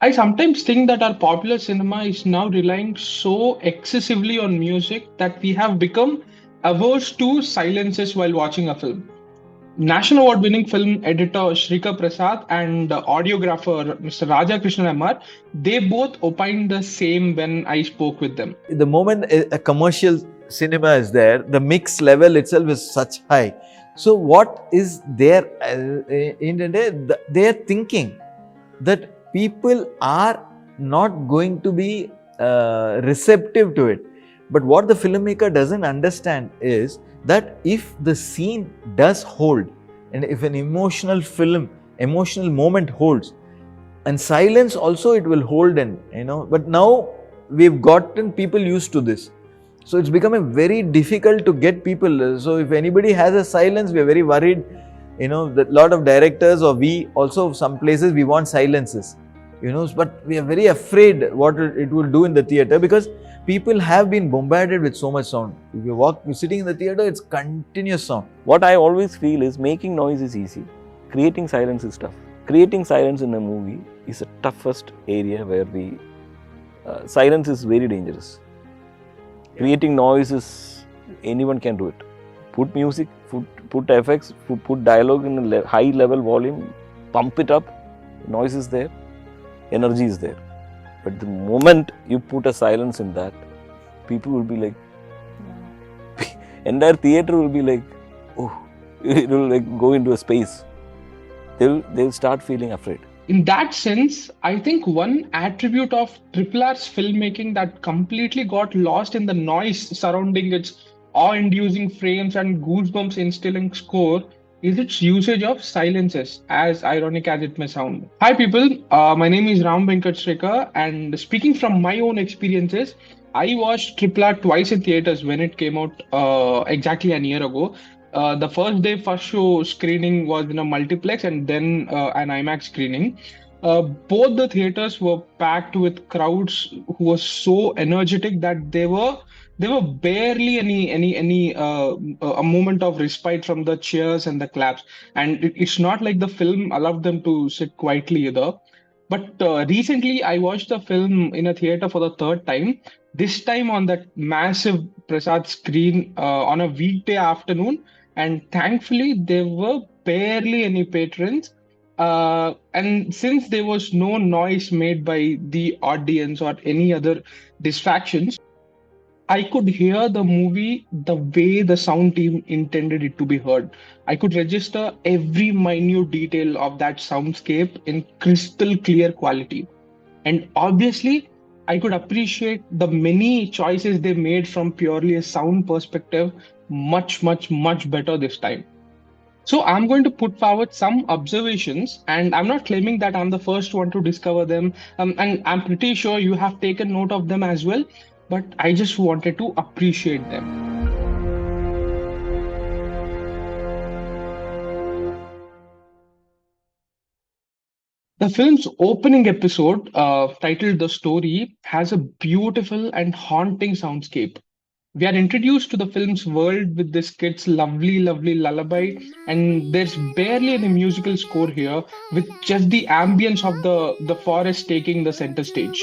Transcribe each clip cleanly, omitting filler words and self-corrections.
I sometimes think that our popular cinema is now relying so excessively on music that we have become averse to silences while watching a film. National Award winning film editor Srikar Prasad and audiographer Mr. Rajakrishnan MR, they both opined the same when I spoke with them. The moment a commercial cinema is there, the mix level itself is such high. So what is there in the day? They are thinking that people are not going to be receptive to it. But what the filmmaker doesn't understand is that if the scene does hold, and if an emotional moment holds, and silence also it will hold in, but now we've gotten people used to this. So it's becoming very difficult to get people. So if anybody has a silence, we are very worried. That lot of directors, or we also, some places we want silences, but we are very afraid what it will do in the theater, because people have been bombarded with so much sound. If you're sitting in the theater, it's continuous sound. What I always feel is making noise is easy. Creating silence is tough. Creating silence in a movie is the toughest area where silence is very dangerous. Creating noise is, anyone can do it. Put music, put effects, put dialogue in a high level volume, pump it up, noise is there, energy is there. But the moment you put a silence in that, people will be like, entire theater will be like, oh, it will like go into a space. They'll start feeling afraid. In that sense, I think one attribute of RRR's filmmaking that completely got lost in the noise surrounding its awe-inducing frames and goosebumps instilling score is its usage of silences, as ironic as it may sound. Hi people, my name is Venkat Srikar, and speaking from my own experiences, I watched RRR twice in theaters when it came out exactly a year ago. The first show screening was in a multiplex and then an IMAX screening. Both the theaters were packed with crowds who were so energetic that there were barely any a moment of respite from the cheers and the claps, and it's not like the film allowed them to sit quietly either. But recently I watched the film in a theater for the third time, this time on that massive Prasad screen on a weekday afternoon, and thankfully there were barely any patrons, and since there was no noise made by the audience or any other distractions, I could hear the movie the way the sound team intended it to be heard. I could register every minute detail of that soundscape in crystal clear quality. And obviously, I could appreciate the many choices they made from purely a sound perspective much better this time. So I'm going to put forward some observations, and I'm not claiming that I'm the first one to discover them. And I'm pretty sure you have taken note of them as well, but I just wanted to appreciate them. The film's opening episode, titled The Story, has a beautiful and haunting soundscape. We are introduced to the film's world with this kid's lovely lullaby, and there's barely any musical score here, with just the ambience of the forest taking the center stage.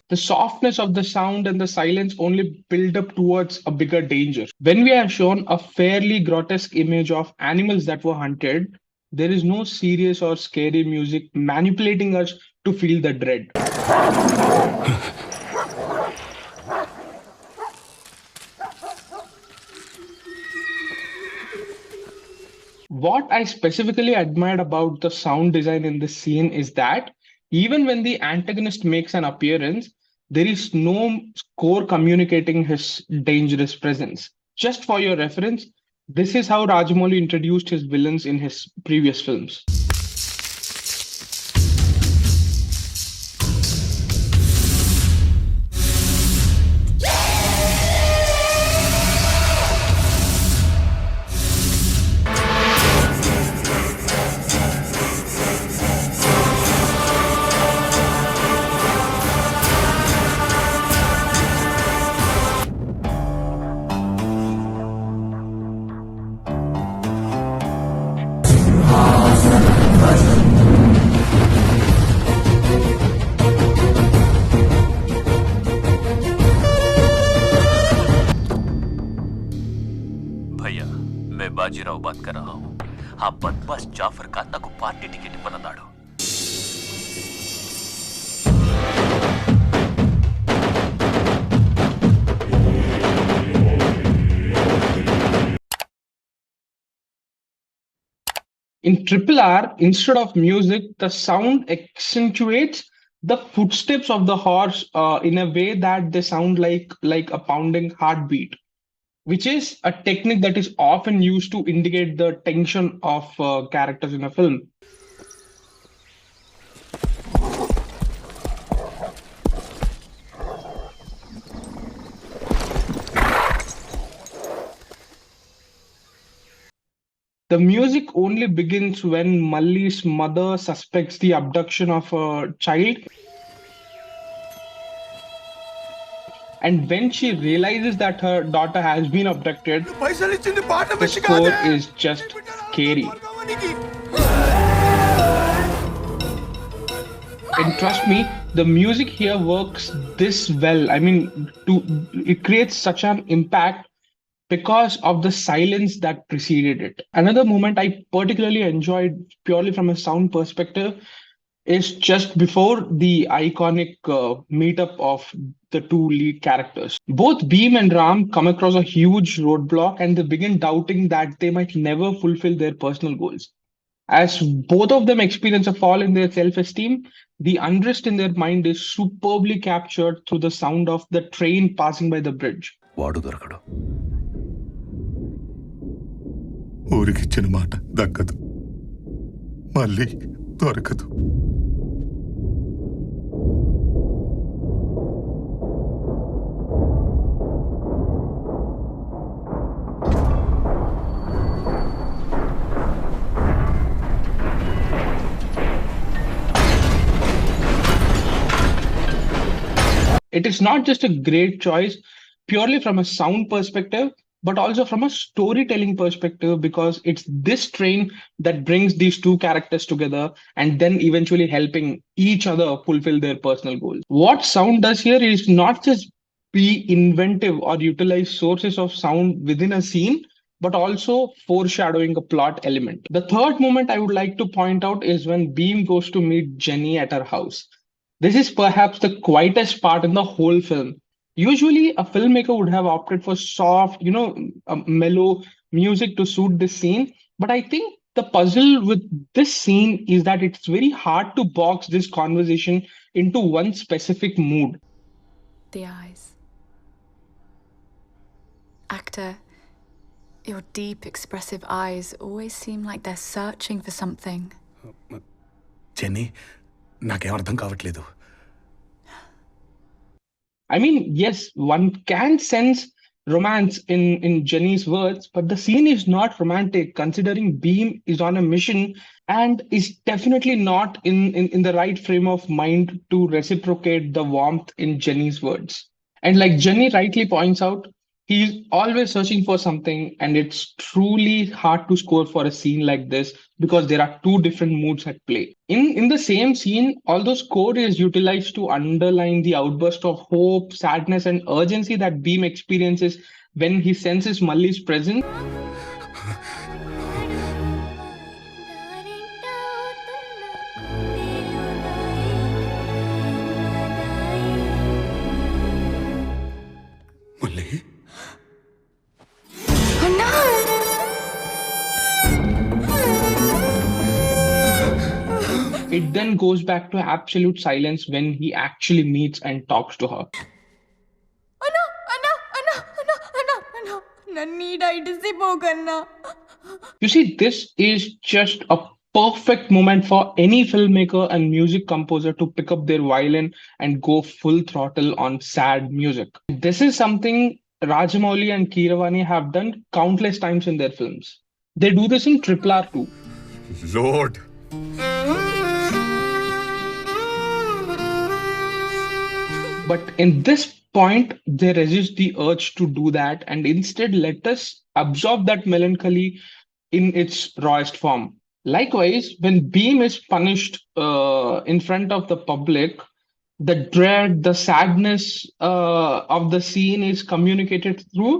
The softness of the sound and the silence only build up towards a bigger danger. When we are shown a fairly grotesque image of animals that were hunted, there is no serious or scary music manipulating us to feel the dread. What I specifically admired about the sound design in this scene is that even when the antagonist makes an appearance, there is no score communicating his dangerous presence. Just for your reference, this is how Rajamouli introduced his villains in his previous films. ఆ బద్మాస్ జాఫర్ ఖాన్ నాకు party ticket ఇవ్వనన్నాడు. In RRR, instead of music, the sound accentuates the footsteps of the horse in a way that they sound like a pounding heartbeat, which is a technique that is often used to indicate the tension of characters in a film. The music only begins when Malli's mother suspects the abduction of a child. And when she realizes that her daughter has been abducted, the score is just scary. And trust me, the music here works this well. I mean, it creates such an impact because of the silence that preceded it. Another moment I particularly enjoyed purely from a sound perspective is just before the iconic meetup of the two lead characters. Both Beam and Ram come across a huge roadblock and they begin doubting that they might never fulfill their personal goals. As both of them experience a fall in their self-esteem, the unrest in their mind is superbly captured through the sound of the train passing by the bridge. వాడు దొరకడు, ఊరికిచ్చిన మాట దక్కదు, మళ్ళీ దొరకదు. It is not just a great choice purely from a sound perspective, but also from a storytelling perspective, because it's this train that brings these two characters together and then eventually helping each other fulfill their personal goals. What sound does here is not just be inventive or utilize sources of sound within a scene, but also foreshadowing a plot element. The third moment I would like to point out is when Beam goes to meet Jenny at her house. This is perhaps the quietest part in the whole film. Usually, a filmmaker would have opted for soft, mellow music to suit this scene. But I think the puzzle with this scene is that it's very hard to box this conversation into one specific mood. The eyes. Actor, your deep, expressive eyes always seem like they're searching for something. చెన్నీ, నాకేం అర్థం కావట్లేదు. I mean, yes, one can sense romance in Jenny's words, but the scene is not romantic considering Beam is on a mission and is definitely not in the right frame of mind to reciprocate the warmth in Jenny's words. And like Jenny rightly points out, he's always searching for something, and it's truly hard to score for a scene like this because there are two different moods at play. In the same scene, although score is utilized to underline the outburst of hope, sadness, and urgency that Beam experiences when he senses Malli's presence, మళ్ళీ it then goes back to absolute silence when he actually meets and talks to her. You see, this is just a perfect moment for any filmmaker and music composer to pick up their violin and go full throttle on sad music. This is something Rajamouli and Keeravani have done countless times in their films. They do this in RRR too. Lord. But in this point, they resist the urge to do that and instead let us absorb that melancholy in its rawest form. Likewise, when Beam is punished in front of the public, the dread, the sadness of the scene is communicated through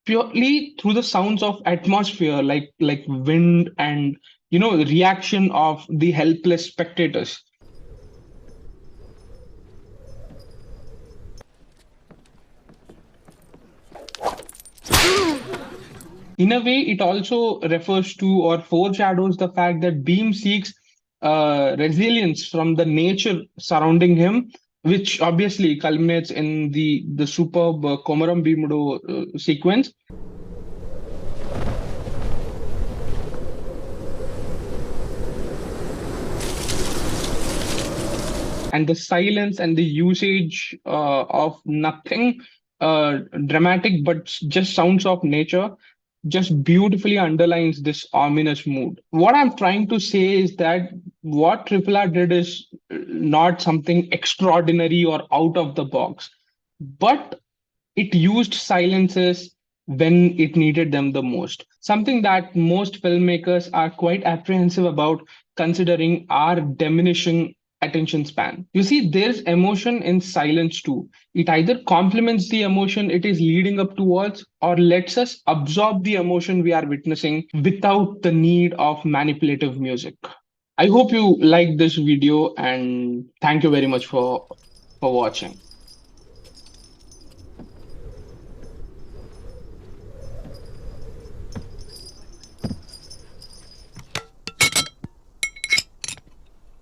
purely through the sounds of atmosphere, like wind and reaction of the helpless spectators. In a way, it also refers to or foreshadows the fact that Beam seeks resilience from the nature surrounding him, which obviously culminates in the superb Komaram Bhimudu sequence. And the silence and the usage of nothing dramatic, but just sounds of nature, just beautifully underlines this ominous mood. What I'm trying to say is that what Triple R did is not something extraordinary or out of the box, but it used silences when it needed them the most. Something that most filmmakers are quite apprehensive about, considering our diminishing attention span. You see, there's emotion in silence too. It either complements the emotion it is leading up towards or lets us absorb the emotion we are witnessing without the need of manipulative music. I hope you like this video and thank you very much for watching.